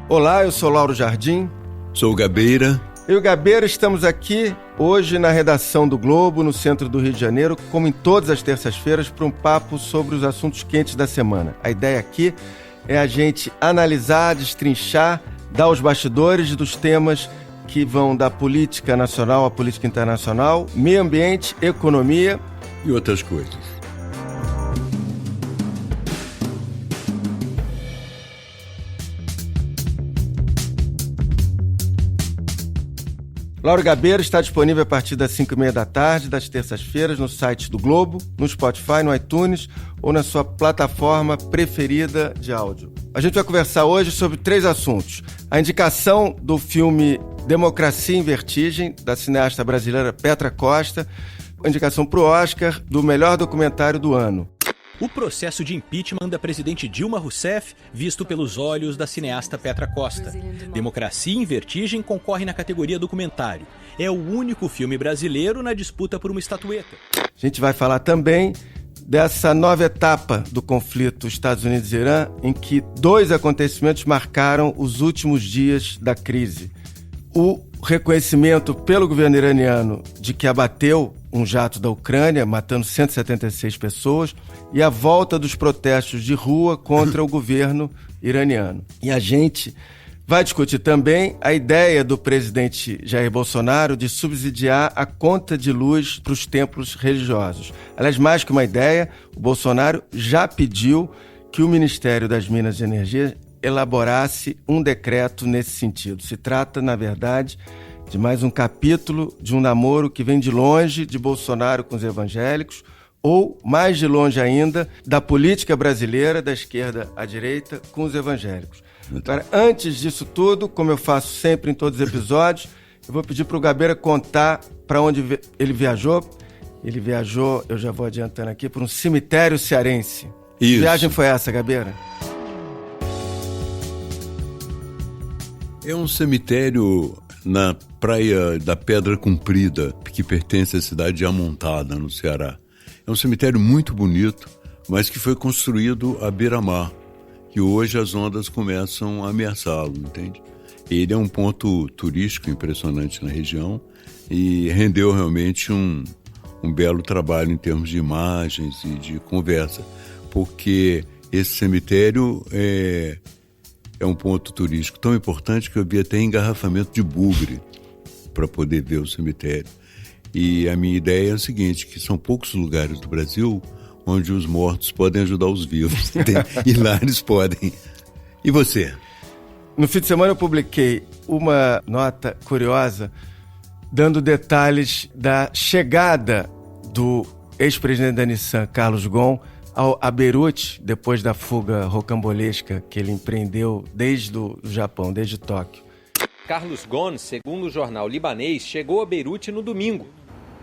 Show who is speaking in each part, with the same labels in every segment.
Speaker 1: Olá, eu sou Lauro Jardim.
Speaker 2: Sou o Gabeira.
Speaker 1: Eu e o Gabeira estamos aqui hoje na redação do Globo, no centro do Rio de Janeiro, como em todas as terças-feiras, para um papo sobre os assuntos quentes da semana. A ideia aqui é a gente analisar, destrinchar, dar os bastidores dos temas que vão da política nacional à política internacional, meio ambiente, economia
Speaker 2: e outras coisas.
Speaker 1: Lauro Gabeira está disponível a partir das 5h30 da tarde, das terças-feiras, no site do Globo, no Spotify, no iTunes ou na sua plataforma preferida de áudio. A gente vai conversar hoje sobre 3 assuntos. A indicação do filme Democracia em Vertigem, da cineasta brasileira Petra Costa, a indicação para o Oscar do melhor documentário do ano.
Speaker 3: O processo de impeachment da presidente Dilma Rousseff, visto pelos olhos da cineasta Petra Costa. Democracia em Vertigem concorre na categoria documentário. É o único filme brasileiro na disputa por uma estatueta.
Speaker 1: A gente vai falar também dessa nova etapa do conflito Estados Unidos e Irã, em que 2 acontecimentos marcaram os últimos dias da crise. O reconhecimento pelo governo iraniano de que abateu um jato da Ucrânia, matando 176 pessoas, e a volta dos protestos de rua contra o governo iraniano. E a gente vai discutir também a ideia do presidente Jair Bolsonaro de subsidiar a conta de luz para os templos religiosos. Aliás, mais que uma ideia, o Bolsonaro já pediu que o Ministério das Minas e Energia elaborasse um decreto nesse sentido. Se trata, na verdade, de mais um capítulo de um namoro que vem de longe de Bolsonaro com os evangélicos, ou, mais de longe ainda, da política brasileira, da esquerda à direita, com os evangélicos. Agora, antes disso tudo, como eu faço sempre em todos os episódios, eu vou pedir para o Gabeira contar para onde ele viajou. Ele viajou, eu já vou adiantando aqui, para um cemitério cearense.
Speaker 2: Isso.
Speaker 1: Que viagem foi essa, Gabeira?
Speaker 2: É um cemitério na praia da Pedra Comprida, que pertence à cidade de Amontada, no Ceará. É um cemitério muito bonito, mas que foi construído à beira-mar, que hoje as ondas começam a ameaçá-lo, entende? Ele é um ponto turístico impressionante na região e rendeu realmente um belo trabalho em termos de imagens e de conversa, porque esse cemitério é um ponto turístico tão importante que eu vi até engarrafamento de bugre para poder ver o cemitério. E a minha ideia é o seguinte, que são poucos lugares do Brasil onde os mortos podem ajudar os vivos. E lá eles podem. E você?
Speaker 1: No fim de semana eu publiquei uma nota curiosa dando detalhes da chegada do ex-presidente da Nissan, Carlos Ghosn, a Beirute, depois da fuga rocambolesca que ele empreendeu desde o Japão, desde Tóquio.
Speaker 4: Carlos Ghosn, segundo o jornal libanês, chegou a Beirute no domingo.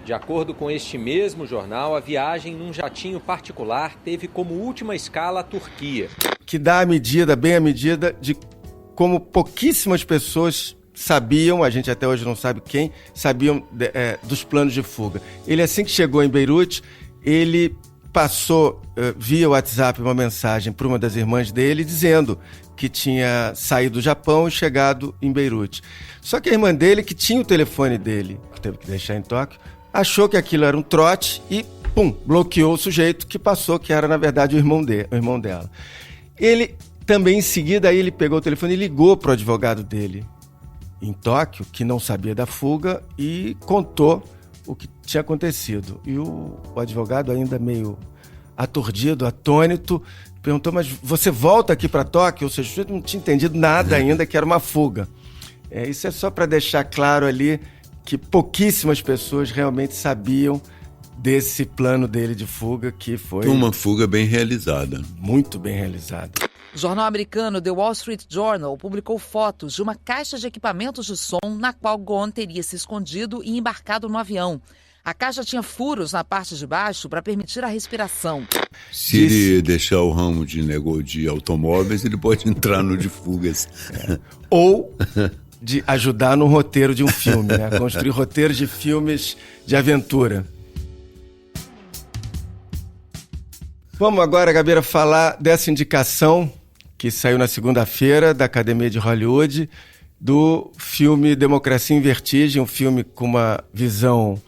Speaker 4: De acordo com este mesmo jornal, a viagem num jatinho particular teve como última escala a Turquia. Que dá
Speaker 1: bem a medida de como pouquíssimas pessoas sabiam, a gente até hoje não sabe quem, sabiam dos planos de fuga. Ele, assim que chegou em Beirute, ele passou via WhatsApp uma mensagem para uma das irmãs dele dizendo que tinha saído do Japão e chegado em Beirute. Só que a irmã dele, que tinha o telefone dele, que teve que deixar em Tóquio, achou que aquilo era um trote e, bloqueou o sujeito que passou, que era, na verdade, o irmão dela. Ele também, em seguida, aí ele pegou o telefone e ligou para o advogado dele em Tóquio, que não sabia da fuga, e contou o que tinha acontecido. E o advogado, ainda meio aturdido, atônito, perguntou, mas você volta aqui para Tóquio? Ou seja, o sujeito não tinha entendido nada ainda que era uma fuga. Isso é só para deixar claro ali que pouquíssimas pessoas realmente sabiam desse plano dele de fuga, que foi
Speaker 2: uma fuga bem realizada.
Speaker 1: Muito bem realizada.
Speaker 5: O jornal americano The Wall Street Journal publicou fotos de uma caixa de equipamentos de som na qual Ghosn teria se escondido e embarcado no avião. A caixa tinha furos na parte de baixo para permitir a respiração.
Speaker 2: Se ele deixar o ramo de automóveis, ele pode entrar no de fugas.
Speaker 1: Ou de ajudar no roteiro de um filme, né? Construir roteiros de filmes de aventura. Vamos agora, Gabeira, falar dessa indicação que saiu na segunda-feira da Academia de Hollywood, do filme Democracia em Vertigem, um filme com uma visão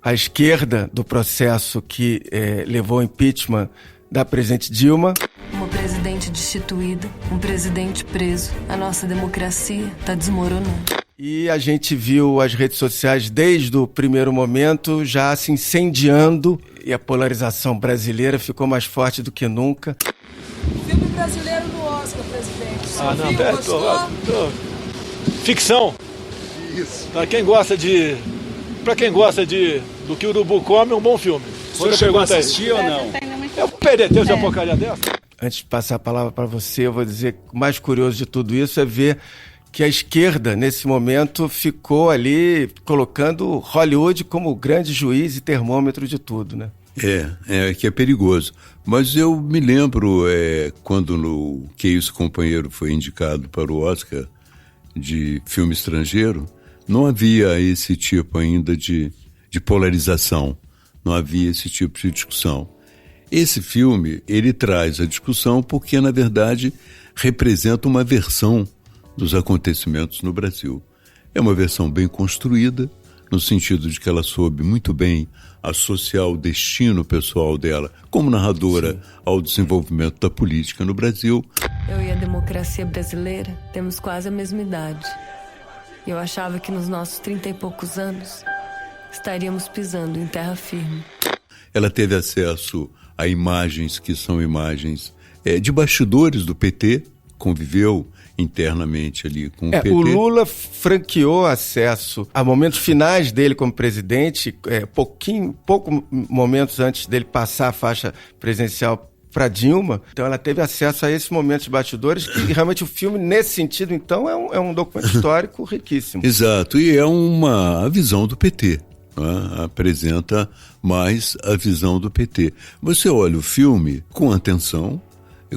Speaker 1: à esquerda do processo que levou ao impeachment da presidente Dilma.
Speaker 6: Uma presidente destituída, um presidente preso. A nossa democracia está desmoronando.
Speaker 1: E a gente viu as redes sociais desde o primeiro momento já se incendiando e a polarização brasileira ficou mais forte do que nunca.
Speaker 7: Filme brasileiro no Oscar, presidente. Você viu, gostou?
Speaker 8: Ficção. Isso. Para quem gosta do que o urubu come, é um bom filme.
Speaker 9: Você chegou a assistir ou não?
Speaker 8: É um PDT de uma porcaria dessa.
Speaker 1: Antes de passar a palavra para você, eu vou dizer que o mais curioso de tudo isso é ver que a esquerda, nesse momento, ficou ali colocando Hollywood como grande juiz e termômetro de tudo, né?
Speaker 2: Que é perigoso. Mas eu me lembro, quando o Que Isso, Companheiro foi indicado para o Oscar de filme estrangeiro, não havia esse tipo ainda de polarização, não havia esse tipo de discussão. Esse filme, ele traz a discussão porque, na verdade, representa uma versão dos acontecimentos no Brasil. É uma versão bem construída, no sentido de que ela soube muito bem associar o destino pessoal dela como narradora Sim. ao desenvolvimento da política no Brasil.
Speaker 6: Eu e a democracia brasileira temos quase a mesma idade. Eu achava que nos nossos 30 e poucos anos estaríamos pisando em terra firme.
Speaker 2: Ela teve acesso a imagens que são imagens de bastidores do PT, conviveu internamente ali com o PT.
Speaker 1: O Lula franqueou acesso a momentos finais dele como presidente, pouco momentos antes dele passar a faixa presidencial para Dilma. Então ela teve acesso a esses momentos de bastidores que realmente o filme, nesse sentido, então, é um documento histórico riquíssimo.
Speaker 2: Exato, e é a visão do PT. Apresenta mais a visão do PT. Você olha o filme com atenção,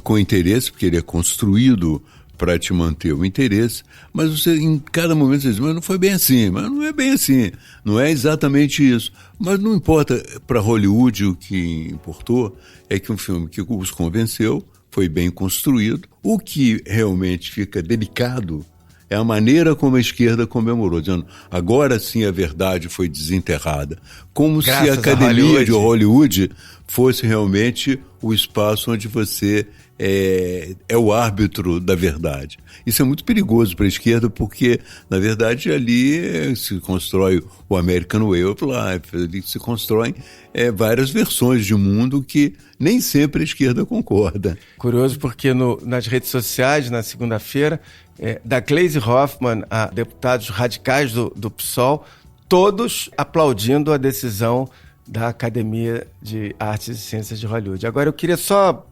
Speaker 2: com interesse, porque ele é construído para te manter o interesse, mas você em cada momento você diz, mas não foi bem assim, mas não é bem assim, não é exatamente isso. Mas não importa, para Hollywood o que importou é que um filme que os convenceu foi bem construído. O que realmente fica delicado é a maneira como a esquerda comemorou, dizendo, agora sim a verdade foi desenterrada. Como Graças se a Academia de Hollywood fosse realmente o espaço onde você é o árbitro da verdade. Isso é muito perigoso para a esquerda, porque, na verdade, ali se constrói o American Way of Life, ali se constroem várias versões de mundo que nem sempre a esquerda concorda.
Speaker 1: Curioso porque nas redes sociais, na segunda-feira, da Gleisi Hoffmann a deputados radicais do PSOL, todos aplaudindo a decisão da Academia de Artes e Ciências de Hollywood. Agora, eu queria só,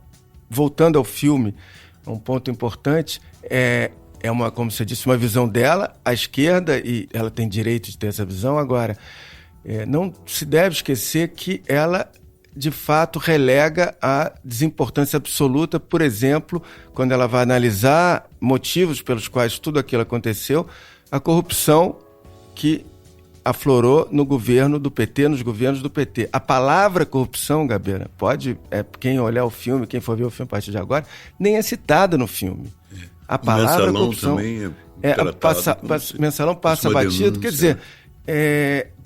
Speaker 1: voltando ao filme, um ponto importante, como você disse, uma visão dela, à esquerda, e ela tem direito de ter essa visão. Agora, não se deve esquecer que ela, de fato, relega a desimportância absoluta, por exemplo, quando ela vai analisar motivos pelos quais tudo aquilo aconteceu, a corrupção que aflorou no governo do PT, nos governos do PT. A palavra corrupção, Gabeira, quem olhar o filme, quem for ver o filme a partir de agora, nem é citada no filme. A palavra
Speaker 2: Mensalão
Speaker 1: corrupção
Speaker 2: também
Speaker 1: Mensalão passa batido, quer dizer,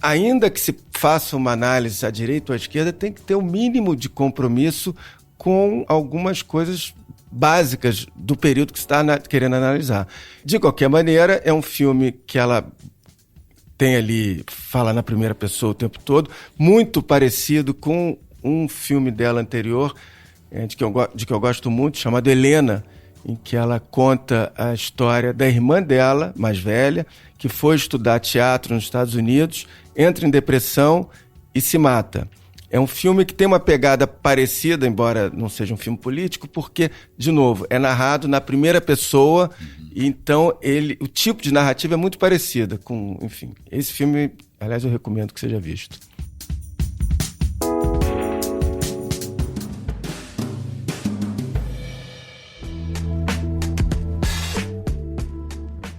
Speaker 1: ainda que se faça uma análise à direita ou à esquerda, tem que ter um mínimo de compromisso com algumas coisas básicas do período que se está querendo analisar. De qualquer maneira, é um filme que ela tem ali, fala na primeira pessoa o tempo todo, muito parecido com um filme dela anterior, de que eu gosto muito, chamado Helena, em que ela conta a história da irmã dela, mais velha, que foi estudar teatro nos Estados Unidos, entra em depressão e se mata. É um filme que tem uma pegada parecida, embora não seja um filme político, porque, de novo, é narrado na primeira pessoa, então o tipo de narrativa é muito parecida com, enfim, esse filme, aliás, eu recomendo que seja visto.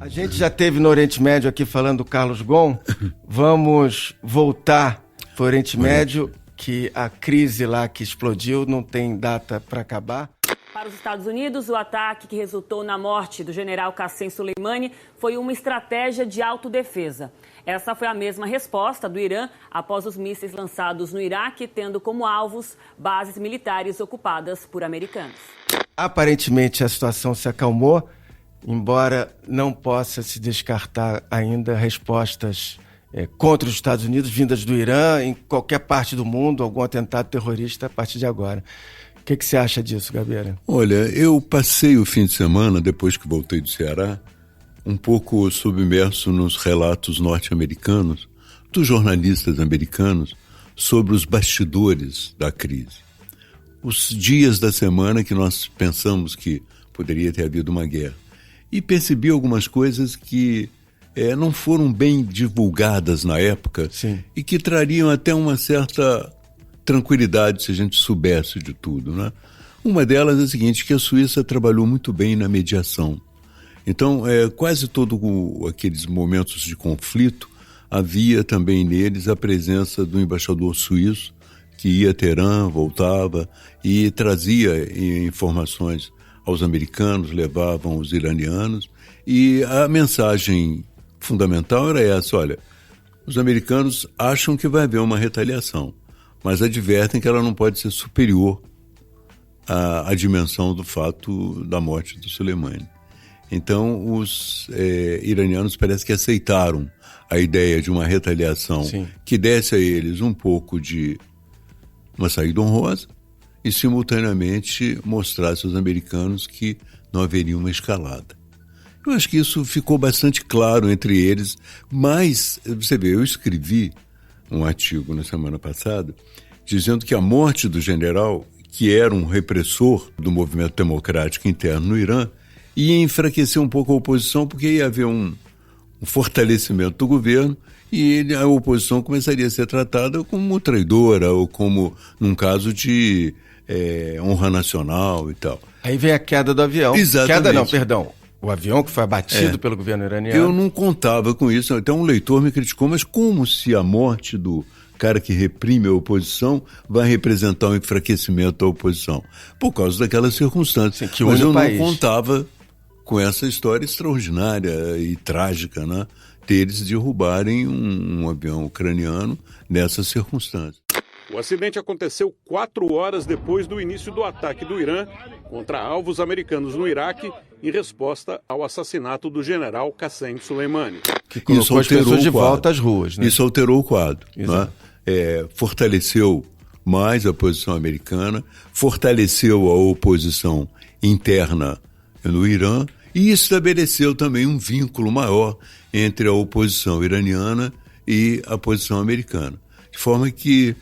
Speaker 1: A gente já esteve no Oriente Médio aqui falando do Carlos Ghosn, vamos voltar para o Oriente Médio, que a crise lá que explodiu não tem data para acabar.
Speaker 10: Para os Estados Unidos, o ataque que resultou na morte do general Qassem Soleimani foi uma estratégia de autodefesa. Essa foi a mesma resposta do Irã após os mísseis lançados no Iraque, tendo como alvos bases militares ocupadas por americanos.
Speaker 1: Aparentemente, a situação se acalmou, embora não possa se descartar ainda respostas contra os Estados Unidos, vindas do Irã, em qualquer parte do mundo, algum atentado terrorista a partir de agora. O que você acha disso, Gabeira?
Speaker 2: Olha, eu passei o fim de semana, depois que voltei do Ceará, um pouco submerso nos relatos norte-americanos, dos jornalistas americanos, sobre os bastidores da crise. Os dias da semana que nós pensamos que poderia ter havido uma guerra. E percebi algumas coisas que não foram bem divulgadas na época.
Speaker 1: Sim.
Speaker 2: E que trariam até uma certa tranquilidade se a gente soubesse de tudo, né? Uma delas é a seguinte, que a Suíça trabalhou muito bem na mediação. Então, quase todos aqueles momentos de conflito, havia também neles a presença do embaixador suíço, que ia a Teherã, voltava e trazia informações aos americanos, levavam os iranianos, e a mensagem fundamental era essa: olha, os americanos acham que vai haver uma retaliação, mas advertem que ela não pode ser superior à dimensão do fato da morte do Soleimani. Então, os iranianos parece que aceitaram a ideia de uma retaliação. Sim. Que desse a eles um pouco de uma saída honrosa e, simultaneamente, mostrasse aos americanos que não haveria uma escalada. Eu acho que isso ficou bastante claro entre eles, mas, você vê, eu escrevi um artigo na semana passada dizendo que a morte do general, que era um repressor do movimento democrático interno no Irã, ia enfraquecer um pouco a oposição, porque ia haver um fortalecimento do governo e a oposição começaria a ser tratada como traidora ou como num caso de honra nacional e tal.
Speaker 1: Aí vem a queda do avião.
Speaker 2: Exatamente.
Speaker 1: Queda não, perdão. O avião que foi abatido pelo governo iraniano.
Speaker 2: Eu não contava com isso. Até um leitor me criticou, mas como se a morte do cara que reprime a oposição vai representar um enfraquecimento da oposição? Por causa daquela circunstância.
Speaker 1: Sim,
Speaker 2: mas eu não contava com essa história extraordinária e trágica, né, deles derrubarem um avião ucraniano nessas circunstâncias.
Speaker 9: O acidente aconteceu 4 horas depois do início do ataque do Irã contra alvos americanos no Iraque em resposta ao assassinato do general Qassem Soleimani.
Speaker 1: Que colocou as pessoas de volta às ruas, né?
Speaker 2: Isso alterou o quadro. Né? Fortaleceu mais a posição americana, fortaleceu a oposição interna no Irã e estabeleceu também um vínculo maior entre a oposição iraniana e a posição americana. De forma que,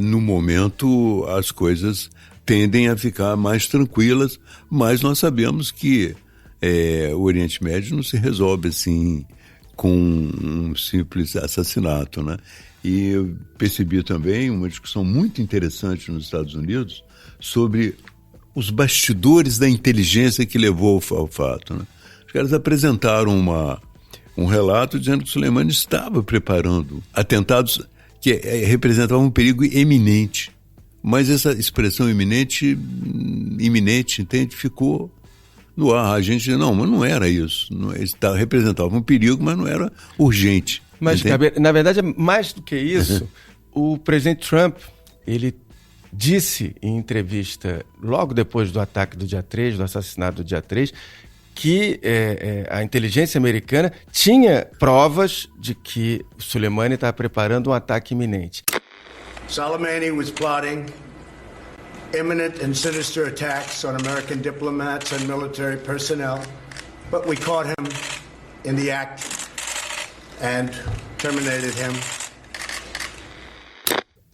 Speaker 2: no momento, as coisas tendem a ficar mais tranquilas, mas nós sabemos que o Oriente Médio não se resolve assim com um simples assassinato, né? E eu percebi também uma discussão muito interessante nos Estados Unidos sobre os bastidores da inteligência que levou ao fato, né? Os caras apresentaram um relato dizendo que Soleimani estava preparando atentados que representavam um perigo iminente. Mas essa expressão iminente, entende, ficou no ar. A gente não, mas não era isso. Representava um perigo, mas não era urgente.
Speaker 1: Mas, na verdade, mais do que isso, o presidente Trump, ele disse em entrevista, logo depois do ataque do dia 3, do assassinato do dia 3, que a inteligência americana tinha provas de que Soleimani estava preparando um ataque iminente.
Speaker 11: Soleimani was plotting imminent and sinister attacks on American diplomats and military personnel, but we caught him in the act and terminated him.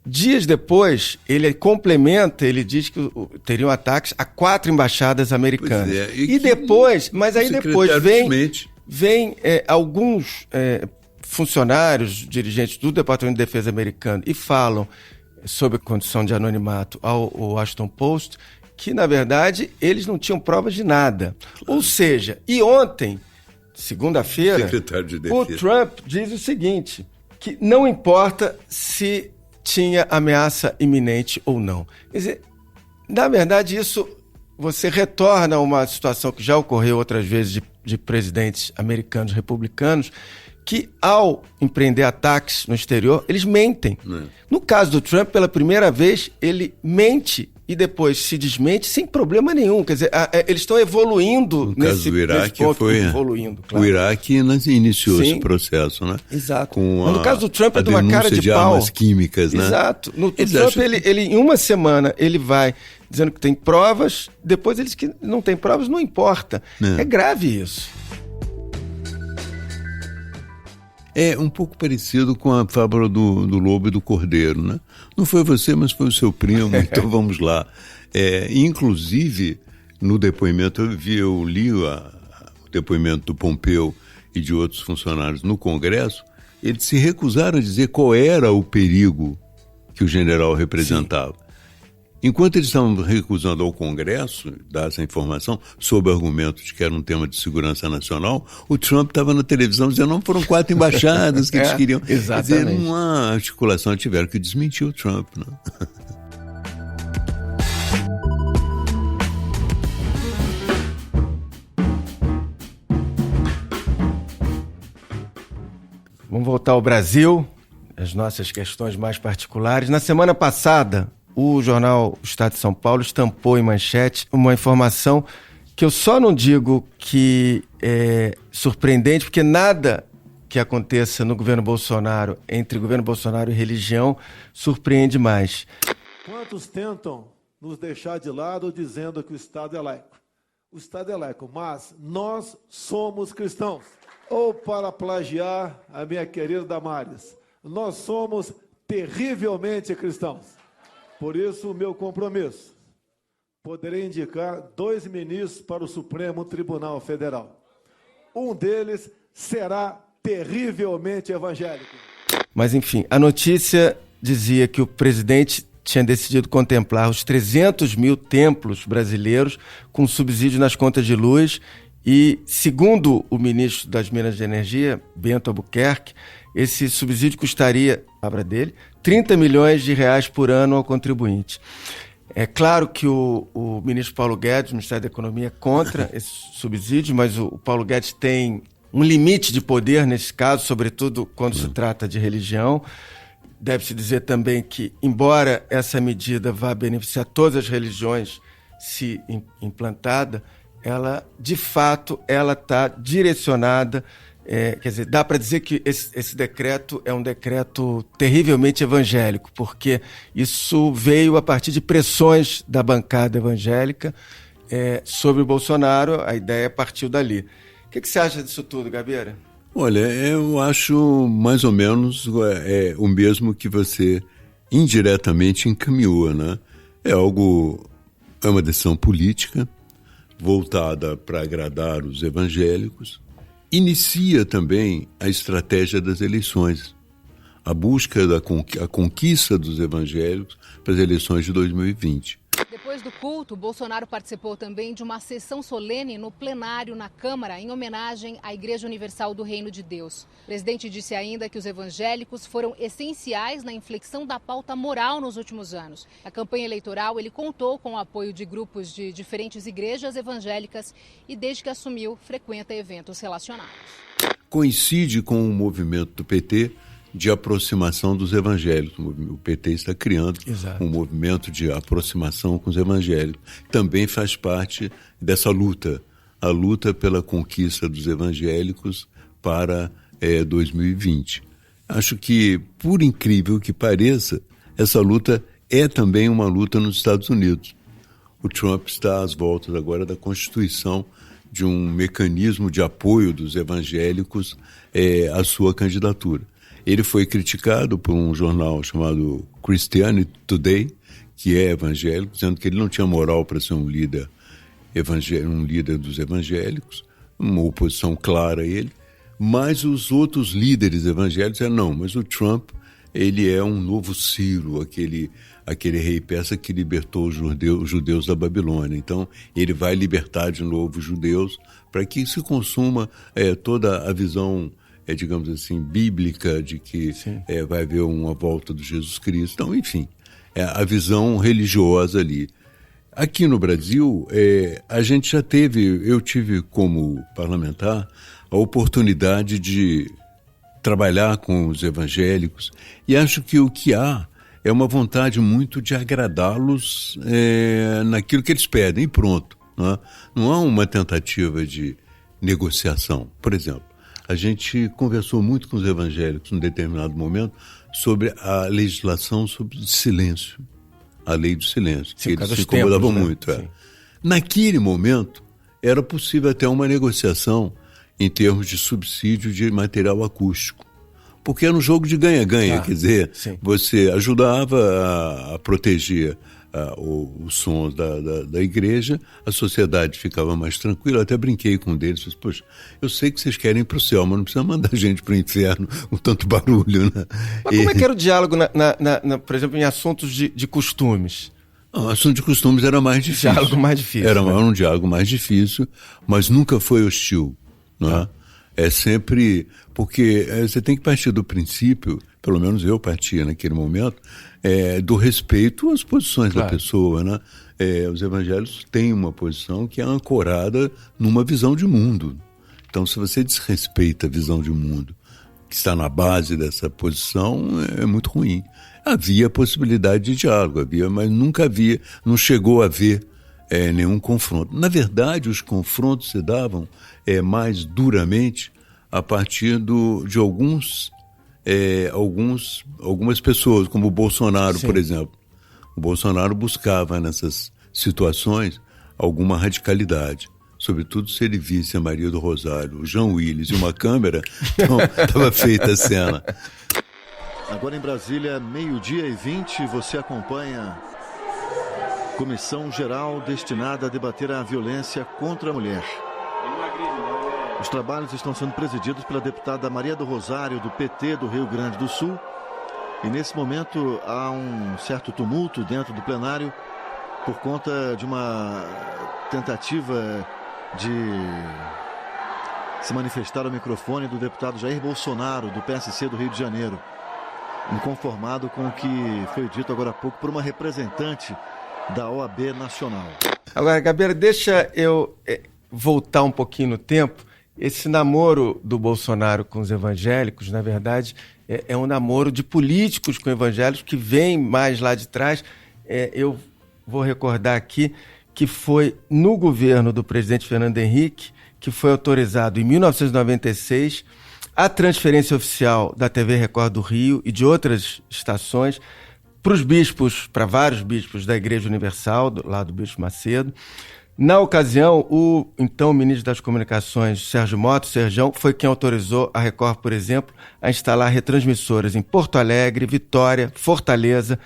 Speaker 1: Dias depois, ele complementa, ele diz que teriam ataques a 4 embaixadas americanas. E depois, mas aí depois vem alguns funcionários, dirigentes do Departamento de Defesa americano e falam sobre condição de anonimato ao Washington Post, que na verdade eles não tinham provas de nada. Ou seja, e ontem, segunda-feira, o Trump diz o seguinte, que não importa se tinha ameaça iminente ou não. Quer dizer, na verdade isso você retorna a uma situação que já ocorreu outras vezes de presidentes americanos republicanos, que ao empreender ataques no exterior, eles mentem. No caso do Trump, pela primeira vez, ele mente e depois se desmente sem problema nenhum. Quer dizer, eles estão evoluindo
Speaker 2: nesse ponto. Foi evoluindo, claro. O Iraque iniciou esse processo, né?
Speaker 1: Exato. Mas no caso do Trump é de uma cara de pau.
Speaker 2: Armas químicas, né?
Speaker 1: Exato. No Trump, ele em uma semana, ele vai dizendo que tem provas, depois ele diz que não tem provas, não importa. É grave isso.
Speaker 2: É um pouco parecido com a fábula do lobo e do cordeiro, né? Não foi você, mas foi o seu primo, então vamos lá. Inclusive, no depoimento, eu li o depoimento do Pompeu e de outros funcionários no Congresso, eles se recusaram a dizer qual era o perigo que o general representava. Sim. Enquanto eles estavam recusando ao Congresso dar essa informação, sob o argumento de que era um tema de segurança nacional, o Trump estava na televisão dizendo não, foram 4 embaixadas que eles queriam.
Speaker 1: Exatamente.
Speaker 2: Quer dizer, não há articulação, tiveram que desmentir o Trump. Né?
Speaker 1: Vamos voltar ao Brasil, as nossas questões mais particulares. Na semana passada, o jornal Estado de São Paulo estampou em manchete uma informação que eu só não digo que é surpreendente, porque nada que aconteça no governo Bolsonaro, entre governo Bolsonaro e religião, surpreende mais.
Speaker 12: Quantos tentam nos deixar de lado dizendo que o Estado é laico? O Estado é laico, mas nós somos cristãos. Ou para plagiar a minha querida Damares, nós somos terrivelmente cristãos. Por isso, o meu compromisso, poderei indicar 2 ministros para o Supremo Tribunal Federal. Um deles será terrivelmente evangélico.
Speaker 1: Mas, enfim, a notícia dizia que o presidente tinha decidido contemplar os 300 mil templos brasileiros com subsídio nas contas de luz e, segundo o ministro das Minas de Energia, Bento Albuquerque, esse subsídio custaria, palavra dele, 30 milhões de reais por ano ao contribuinte. É claro que o ministro Paulo Guedes, o Ministério da Economia, é contra esse subsídio, mas o Paulo Guedes tem um limite de poder nesse caso, sobretudo quando se trata de religião. Deve-se dizer também que, embora essa medida vá beneficiar todas as religiões se implantada, ela, de fato, ela está direcionada. Quer dizer, dá para dizer que esse decreto é um decreto terrivelmente evangélico, porque isso veio a partir de pressões da bancada evangélica sobre o Bolsonaro, a ideia partiu dali. O que você acha disso tudo, Gabeira?
Speaker 2: Olha, eu acho mais ou menos o mesmo que você indiretamente encaminhou, né? É uma decisão política voltada para agradar os evangélicos. Inicia também a estratégia das eleições, a busca da conquista dos evangélicos para as eleições de 2020.
Speaker 13: Depois do culto, Bolsonaro participou também de uma sessão solene no plenário na Câmara, em homenagem à Igreja Universal do Reino de Deus. O presidente disse ainda que os evangélicos foram essenciais na inflexão da pauta moral nos últimos anos. Na campanha eleitoral, ele contou com o apoio de grupos de diferentes igrejas evangélicas e, desde que assumiu, frequenta eventos relacionados.
Speaker 2: Coincide com o movimento do PT de aproximação dos evangélicos. O PT está criando um movimento de aproximação com os evangélicos. Também faz parte dessa luta, a luta pela conquista dos evangélicos para 2020. Acho que, por incrível que pareça, essa luta é também uma luta nos Estados Unidos. O Trump está às voltas agora da constituição de um mecanismo de apoio dos evangélicos à sua candidatura. Ele foi criticado por um jornal chamado Christianity Today, que é evangélico, dizendo que ele não tinha moral para ser um líder dos evangélicos, uma oposição clara a ele. Mas os outros líderes evangélicos disseram, não, mas o Trump, ele é um novo Ciro, aquele rei persa que libertou os judeus da Babilônia. Então, ele vai libertar de novo os judeus para que se consuma toda a visão digamos assim, bíblica de que vai haver uma volta do Jesus Cristo. Então, enfim, a visão religiosa ali. Aqui no Brasil, eu tive como parlamentar a oportunidade de trabalhar com os evangélicos e acho que o que há é uma vontade muito de agradá-los naquilo que eles pedem e pronto. Não há uma tentativa de negociação. Por exemplo, a gente conversou muito com os evangélicos num determinado momento sobre a legislação sobre silêncio, a lei do silêncio, que eles se incomodavam muito. Naquele momento, era possível até uma negociação em termos de subsídio de material acústico, porque era um jogo de ganha-ganha, quer dizer, você ajudava a proteger os sons da igreja, a sociedade ficava mais tranquila. Eu até brinquei com um deles, falei, poxa, eu sei que vocês querem ir para o céu, mas não precisa mandar gente para o inferno com tanto barulho, né?
Speaker 1: Mas como é que era o diálogo, por exemplo, em assuntos de costumes?
Speaker 2: O assunto de costumes era mais difícil.
Speaker 1: Diálogo mais difícil.
Speaker 2: Era um diálogo mais difícil, mas nunca foi hostil, não é? É sempre... Porque você tem que partir do princípio, pelo menos eu partia naquele momento, do respeito às posições da pessoa, né? Os evangélicos têm uma posição que é ancorada numa visão de mundo. Então, se você desrespeita a visão de mundo que está na base dessa posição, é muito ruim. Havia possibilidade de diálogo, mas não chegou a haver nenhum confronto. Na verdade, os confrontos se davam mais duramente a partir de algumas pessoas, como o Bolsonaro, por exemplo. O Bolsonaro buscava nessas situações alguma radicalidade, sobretudo se ele visse a Maria do Rosário, o João Willis e uma câmera, então estava feita a cena.
Speaker 14: Agora em Brasília, 12:20, você acompanha Comissão Geral destinada a debater a violência contra a mulher. Os trabalhos estão sendo presididos pela deputada Maria do Rosário, do PT do Rio Grande do Sul. E nesse momento há um certo tumulto dentro do plenário por conta de uma tentativa de se manifestar ao microfone do deputado Jair Bolsonaro, do PSC do Rio de Janeiro. Inconformado com o que foi dito agora há pouco por uma representante da OAB Nacional.
Speaker 1: Agora, Gabeira, deixa eu voltar um pouquinho no tempo. Esse namoro do Bolsonaro com os evangélicos, na verdade, é um namoro de políticos com evangélicos que vem mais lá de trás. Eu vou recordar aqui que foi no governo do presidente Fernando Henrique que foi autorizado em 1996 a transferência oficial da TV Record do Rio e de outras estações para vários bispos da Igreja Universal, lá do Bispo Macedo. Na ocasião, o então ministro das Comunicações, Sérgio Mota, Serjão, foi quem autorizou a Record, por exemplo, a instalar retransmissoras em Porto Alegre, Vitória, Fortaleza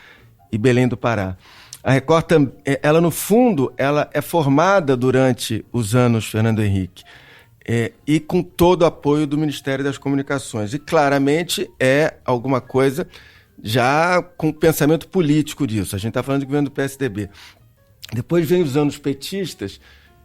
Speaker 1: e Belém do Pará. A Record, ela no fundo, ela é formada durante os anos Fernando Henrique e com todo o apoio do Ministério das Comunicações. E claramente é alguma coisa já com pensamento político disso. A gente está falando do governo do PSDB. Depois vem os anos petistas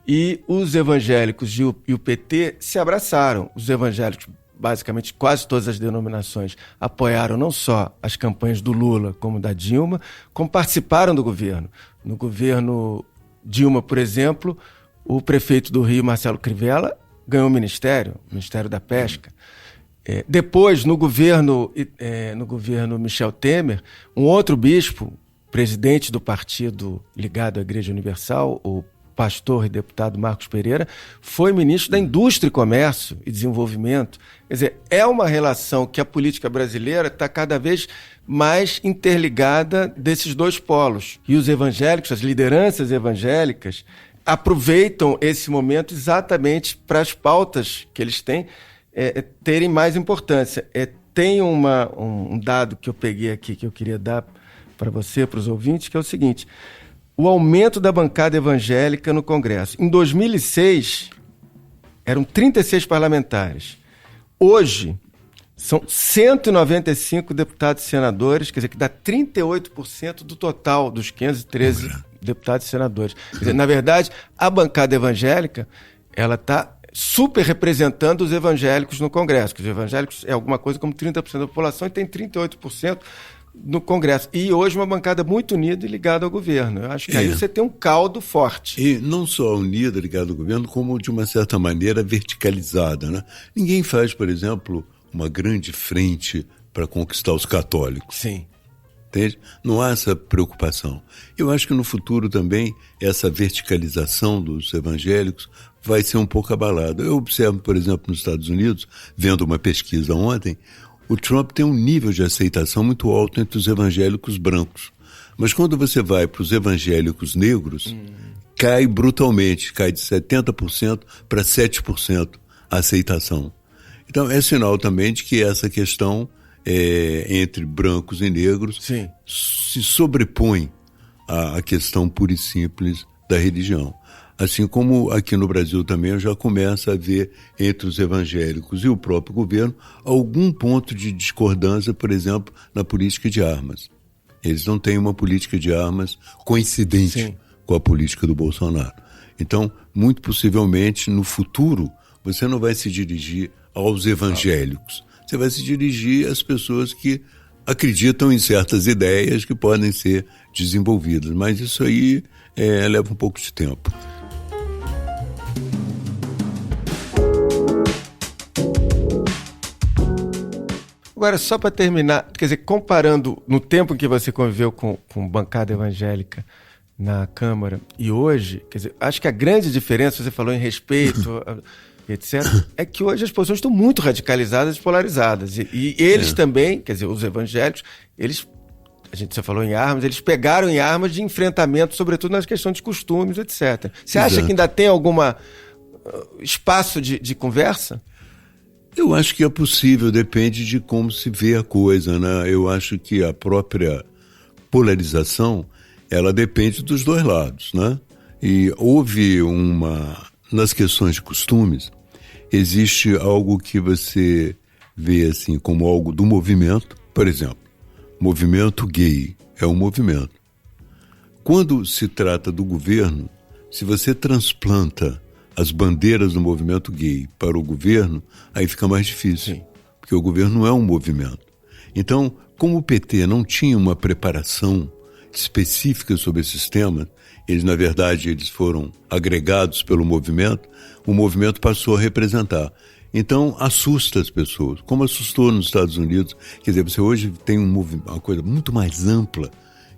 Speaker 1: e os evangélicos e o PT se abraçaram. Os evangélicos, basicamente quase todas as denominações, apoiaram não só as campanhas do Lula como da Dilma, como participaram do governo. No governo Dilma, por exemplo, o prefeito do Rio, Marcelo Crivella, ganhou o Ministério da Pesca. Depois, no governo Michel Temer, um outro bispo, presidente do partido ligado à Igreja Universal, o pastor e deputado Marcos Pereira, foi ministro da Indústria, Comércio e Desenvolvimento. Quer dizer, é uma relação que a política brasileira está cada vez mais interligada desses dois polos. E os evangélicos, as lideranças evangélicas, aproveitam esse momento exatamente para as pautas que eles têm terem mais importância. Tem um dado que eu peguei aqui que eu queria dar para você, para os ouvintes, que é o seguinte: o aumento da bancada evangélica no Congresso. Em 2006, eram 36 parlamentares. Hoje, são 195 deputados e senadores, quer dizer, que dá 38% do total dos 513 deputados e senadores. Quer dizer, na verdade, a bancada evangélica, ela está super representando os evangélicos no Congresso. Os evangélicos é alguma coisa como 30% da população e tem 38% no Congresso. E hoje uma bancada muito unida e ligada ao governo. Eu acho que aí você tem um caldo forte.
Speaker 2: E não só unida, ligada ao governo, como de uma certa maneira verticalizada, né? Ninguém faz, por exemplo, uma grande frente para conquistar os católicos.
Speaker 1: Sim.
Speaker 2: Entende? Não há essa preocupação. Eu acho que no futuro também essa verticalização dos evangélicos vai ser um pouco abalada. Eu observo, por exemplo, nos Estados Unidos, vendo uma pesquisa ontem, o Trump tem um nível de aceitação muito alto entre os evangélicos brancos. Mas quando você vai para os evangélicos negros, cai brutalmente, cai de 70% para 7% a aceitação. Então é sinal também de que essa questão entre brancos e negros se sobrepõe à questão pura e simples da religião. Assim como aqui no Brasil também já começa a haver entre os evangélicos e o próprio governo algum ponto de discordância, por exemplo, na política de armas. Eles não têm uma política de armas coincidente com a política do Bolsonaro. Então, muito possivelmente, no futuro, você não vai se dirigir aos evangélicos. Você vai se dirigir às pessoas que acreditam em certas ideias que podem ser desenvolvidas. Mas isso aí leva um pouco de tempo.
Speaker 1: Agora, só para terminar, quer dizer, comparando no tempo em que você conviveu com bancada evangélica na Câmara e hoje, quer dizer, acho que a grande diferença, você falou em respeito, etc., é que hoje as posições estão muito radicalizadas e polarizadas. E eles também, quer dizer, os evangélicos, você falou em armas, eles pegaram em armas de enfrentamento, sobretudo nas questões de costumes, etc. Você acha que ainda tem algum espaço de conversa?
Speaker 2: Eu acho que é possível, depende de como se vê a coisa, né? Eu acho que a própria polarização, ela depende dos dois lados, né? E houve nas questões de costumes, existe algo que você vê assim como algo do movimento, por exemplo, movimento gay é um movimento. Quando se trata do governo, se você transplanta as bandeiras do movimento gay para o governo, aí fica mais difícil, porque o governo não é um movimento. Então, como o PT não tinha uma preparação específica sobre esses temas, na verdade, eles foram agregados pelo movimento, o movimento passou a representar. Então, assusta as pessoas, como assustou nos Estados Unidos. Quer dizer, você hoje tem uma coisa muito mais ampla,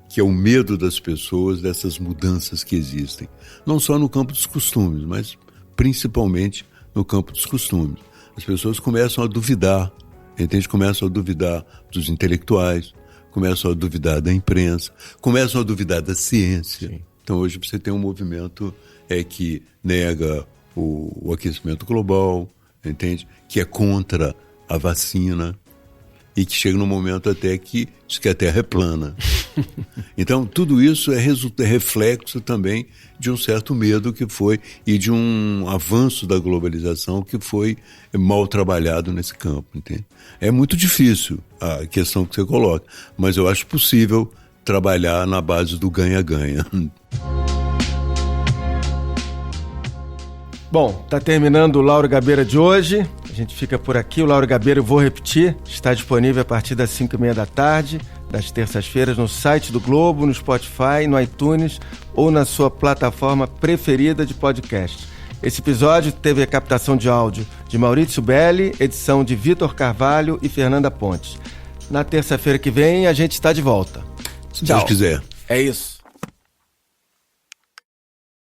Speaker 2: que é o medo das pessoas dessas mudanças que existem. Não só no campo dos costumes, mas principalmente no campo dos costumes. As pessoas começam a duvidar, entende? Começam a duvidar dos intelectuais, começam a duvidar da imprensa, começam a duvidar da ciência. Sim. Então hoje você tem um movimento que nega o aquecimento global, entende? Que é contra a vacina e que chega num momento até que diz que a Terra é plana. Então tudo isso é reflexo também de um certo medo que foi e de um avanço da globalização que foi mal trabalhado nesse campo, entende? É muito difícil a questão que você coloca, mas eu acho possível trabalhar na base do ganha-ganha.
Speaker 1: Bom, está terminando o Lauro Gabeira de hoje. A gente fica por aqui. O Lauro Gabeira, eu vou repetir, está disponível a partir das 5h30 da tarde, das terças-feiras, no site do Globo, no Spotify, no iTunes ou na sua plataforma preferida de podcast. Esse episódio teve a captação de áudio de Maurício Belli, edição de Vitor Carvalho e Fernanda Pontes. Na terça-feira que vem, a gente está de volta.
Speaker 2: Se Deus quiser.
Speaker 1: É isso.